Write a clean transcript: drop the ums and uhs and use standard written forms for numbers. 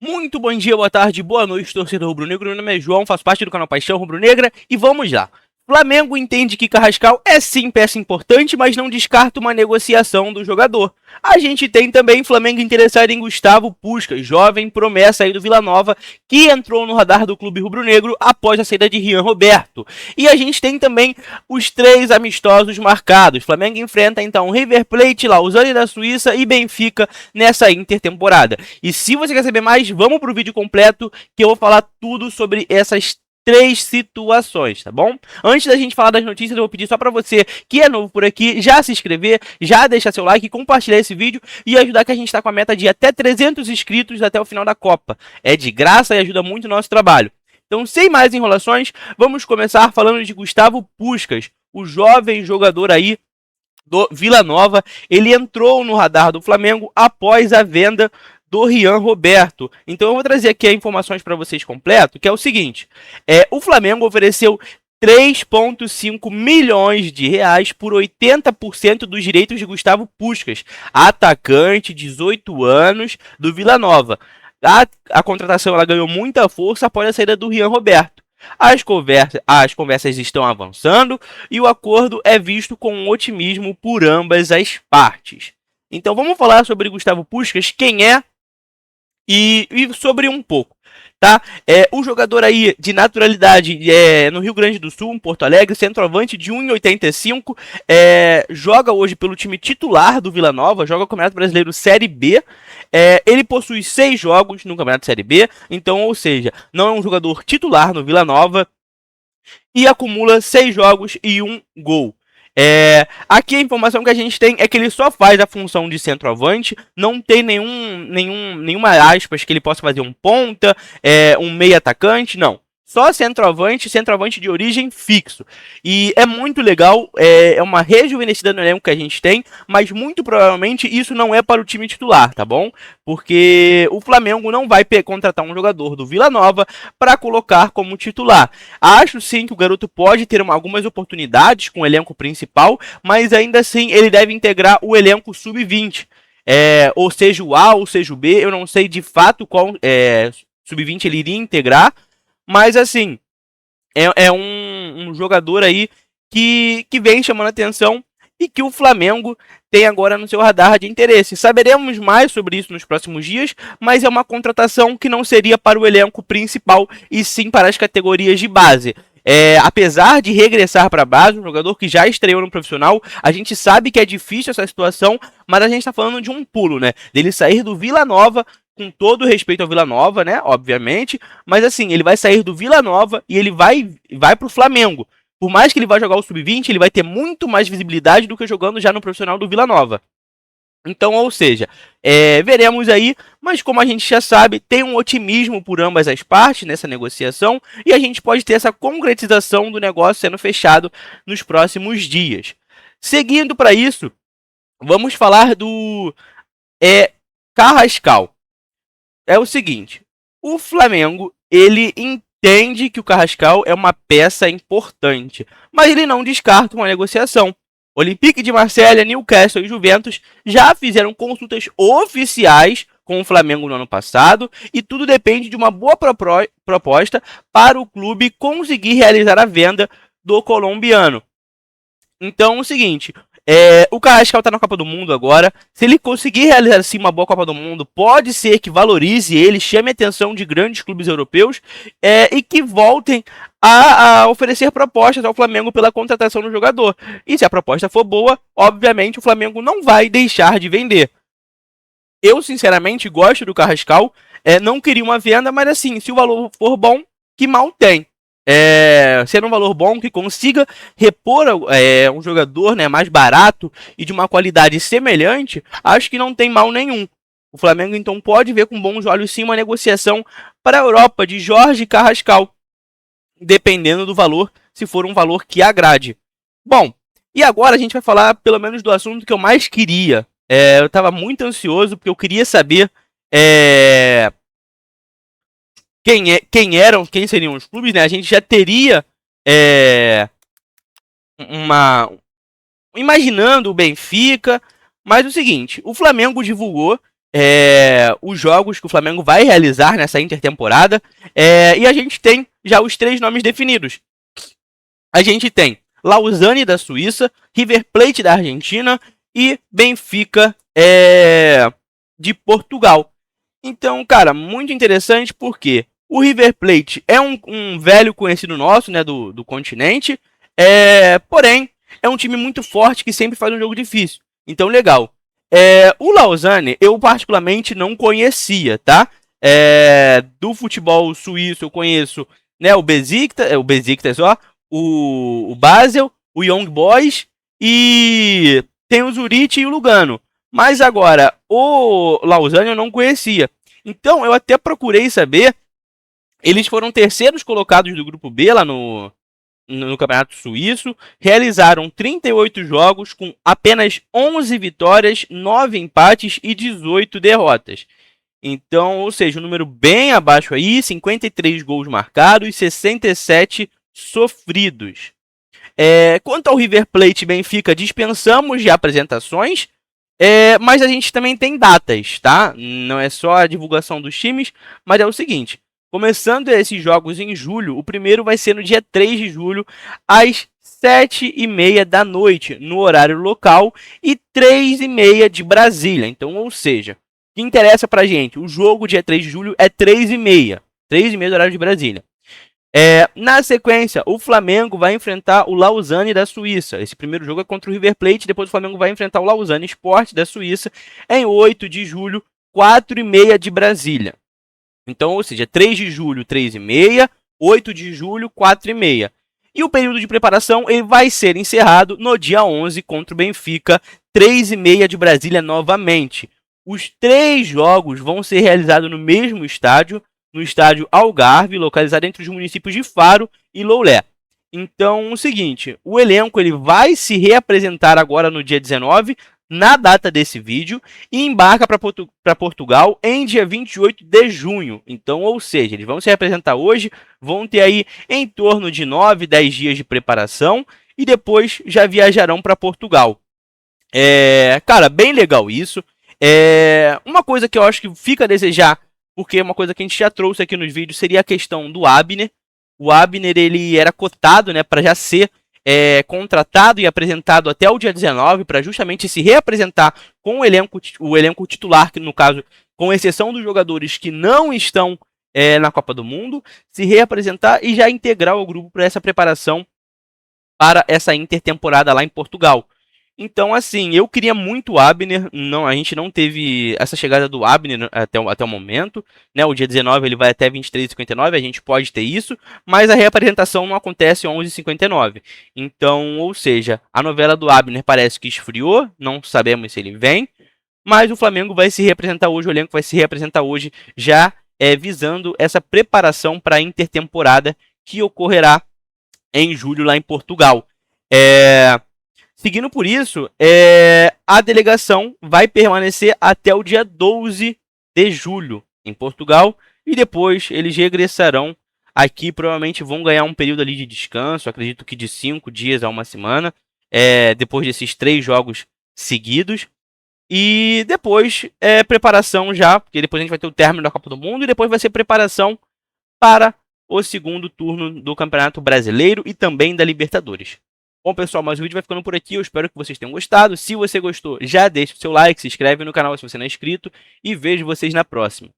Muito bom dia, boa tarde, boa noite, torcedor rubro-negro. Meu nome é João, faço parte do canal Paixão Rubro-Negra e vamos lá. Flamengo entende que Carrascal é sim peça importante, mas não descarta uma negociação do jogador. A gente tem também Flamengo interessado em Gustavo Puskás, jovem promessa aí do Vila Nova, que entrou no radar do clube rubro-negro após a saída de Rian Roberto. E a gente tem também os 3 amistosos marcados. Flamengo enfrenta então River Plate, Lausanne da Suíça e Benfica nessa intertemporada. E se você quer saber mais, vamos pro vídeo completo que eu vou falar tudo sobre essas 3 situações, tá bom? Antes da gente falar das notícias, eu vou pedir só para você que é novo por aqui, já se inscrever, já deixar seu like, compartilhar esse vídeo e ajudar que a gente tá com a meta de até 300 inscritos até o final da Copa. É de graça e ajuda muito o nosso trabalho. Então, sem mais enrolações, vamos começar falando de Gustavo Puskás, o jovem jogador aí do Vila Nova. Ele entrou no radar do Flamengo após a venda do Rian Roberto. Então eu vou trazer aqui as informações para vocês completo, que é o seguinte: o Flamengo ofereceu 3,5 milhões de reais por 80% dos direitos de Gustavo Puskás, atacante, 18 anos, do Vila Nova. A contratação ela ganhou muita força após a saída do Rian Roberto. As conversas estão avançando e o acordo é visto com otimismo por ambas as partes. Então vamos falar sobre Gustavo Puskás, quem é e sobre um pouco, tá? O jogador aí de naturalidade no Rio Grande do Sul, em Porto Alegre, centroavante de 1,85, joga hoje pelo time titular do Vila Nova, joga o Campeonato Brasileiro Série B. Ele possui 6 jogos no Campeonato Série B, então, ou seja, não é um jogador titular no Vila Nova e acumula 6 jogos e 1 gol. Aqui a informação que a gente tem é que ele só faz a função de centroavante, não tem nenhuma aspas que ele possa fazer um ponta, um meia atacante, não. Só centroavante de origem fixo. E é muito legal, é uma rejuvenescida no elenco que a gente tem, mas muito provavelmente isso não é para o time titular, tá bom? Porque o Flamengo não vai contratar um jogador do Vila Nova para colocar como titular. Acho sim que o garoto pode ter algumas oportunidades com o elenco principal, mas ainda assim ele deve integrar o elenco sub-20. Ou seja o A ou seja o B, eu não sei de fato qual sub-20 ele iria integrar, mas assim, um jogador aí que vem chamando atenção e que o Flamengo tem agora no seu radar de interesse. Saberemos mais sobre isso nos próximos dias, mas é uma contratação que não seria para o elenco principal e sim para as categorias de base. Apesar de regressar para a base, um jogador que já estreou no profissional, a gente sabe que é difícil essa situação, mas a gente está falando de um pulo, né? Dele sair do Vila Nova, com todo respeito ao Vila Nova, né? Obviamente, mas assim, ele vai sair do Vila Nova e ele vai para o Flamengo. Por mais que ele vá jogar o sub-20, ele vai ter muito mais visibilidade do que jogando já no profissional do Vila Nova. Então, ou seja, veremos aí, mas como a gente já sabe, tem um otimismo por ambas as partes nessa negociação e a gente pode ter essa concretização do negócio sendo fechado nos próximos dias. Seguindo para isso, vamos falar do Carrascal. É o seguinte, o Flamengo, ele entende que o Carrascal é uma peça importante, mas ele não descarta uma negociação. Olympique de Marselha, Newcastle e Juventus já fizeram consultas oficiais com o Flamengo no ano passado e tudo depende de uma boa proposta para o clube conseguir realizar a venda do colombiano. Então é o seguinte, o Carrascal está na Copa do Mundo agora. Se ele conseguir realizar assim uma boa Copa do Mundo, pode ser que valorize ele, chame a atenção de grandes clubes europeus e que voltem a oferecer propostas ao Flamengo pela contratação do jogador. E se a proposta for boa, obviamente o Flamengo não vai deixar de vender. Eu, sinceramente, gosto do Carrascal. Não queria uma venda, mas assim, se o valor for bom, que mal tem. Sendo um valor bom, que consiga repor um jogador, né, mais barato e de uma qualidade semelhante, acho que não tem mal nenhum. O Flamengo então pode ver com bons olhos sim uma negociação para a Europa de Jorge Carrascal, dependendo do valor, se for um valor que agrade. Bom, e agora a gente vai falar pelo menos do assunto que eu mais queria. Eu estava muito ansioso porque eu queria saber quem seriam os clubes, né? A gente já teria imaginando o Benfica, mas o seguinte, o Flamengo divulgou os jogos que o Flamengo vai realizar nessa intertemporada. E a gente tem já os 3 nomes definidos. A gente tem Lausanne da Suíça, River Plate da Argentina e Benfica de Portugal. Então, cara, muito interessante porque o River Plate é um velho conhecido nosso, né, do continente, porém, é um time muito forte que sempre faz um jogo difícil. Então, legal. O Lausanne, eu particularmente não conhecia, tá? Do futebol suíço, eu conheço, né, o Besiktas, ó, o Basel, o Young Boys e tem o Zurich e o Lugano. Mas agora, o Lausanne eu não conhecia. Então, eu até procurei saber. Eles foram terceiros colocados do grupo B lá no Campeonato Suíço. Realizaram 38 jogos com apenas 11 vitórias, 9 empates e 18 derrotas. Então, ou seja, um número bem abaixo aí, 53 gols marcados e 67 sofridos. Quanto ao River Plate e Benfica, dispensamos de apresentações, mas a gente também tem datas, tá? Não é só a divulgação dos times, mas é o seguinte. Começando esses jogos em julho, o primeiro vai ser no dia 3 de julho, às 7h30 da noite, no horário local, e 3h30 de Brasília. Então, ou seja, o que interessa pra gente? O jogo dia 3 de julho é 3h30. 3h30 do horário de Brasília. Na sequência, o Flamengo vai enfrentar o Lausanne da Suíça. Esse primeiro jogo é contra o River Plate, depois o Flamengo vai enfrentar o Lausanne Sport da Suíça em 8 de julho, 4h30 de Brasília. Então, ou seja, 3 de julho, 3h30, 8 de julho, 4h30. E o período de preparação ele vai ser encerrado no dia 11 contra o Benfica, 3h30 de Brasília novamente. Os 3 jogos vão ser realizados no mesmo estádio, no estádio Algarve, localizado entre os municípios de Faro e Loulé. Então, o seguinte, o elenco ele vai se reapresentar agora no dia 19, na data desse vídeo, e embarca para Portugal em dia 28 de junho. Então, ou seja, eles vão se reapresentar hoje, vão ter aí em torno de 9, 10 dias de preparação, e depois já viajarão para Portugal. Cara, bem legal isso. Uma coisa que eu acho que fica a desejar, porque é uma coisa que a gente já trouxe aqui nos vídeos, seria a questão do Abner. O Abner ele era cotado, né, para já ser contratado e apresentado até o dia 19, para justamente se reapresentar com o elenco titular, que no caso, com exceção dos jogadores que não estão na Copa do Mundo, se reapresentar e já integrar o grupo para essa preparação para essa intertemporada lá em Portugal. Então, assim, eu queria muito o Abner, não, a gente não teve essa chegada do Abner até o momento, né? O dia 19 ele vai até 23h59, a gente pode ter isso, mas a reapresentação não acontece 11h59. Então, ou seja, a novela do Abner parece que esfriou, não sabemos se ele vem, mas o Flamengo vai se reapresentar hoje, o elenco vai se reapresentar hoje, já visando essa preparação para a intertemporada que ocorrerá em julho lá em Portugal. Seguindo por isso, a delegação vai permanecer até o dia 12 de julho em Portugal e depois eles regressarão aqui, provavelmente vão ganhar um período ali de descanso, acredito que de 5 dias a uma semana, depois desses 3 jogos seguidos. E depois preparação já, porque depois a gente vai ter o término da Copa do Mundo e depois vai ser preparação para o segundo turno do Campeonato Brasileiro e também da Libertadores. Bom, pessoal, mas o vídeo vai ficando por aqui. Eu espero que vocês tenham gostado. Se você gostou, já deixa o seu like, se inscreve no canal se você não é inscrito e vejo vocês na próxima.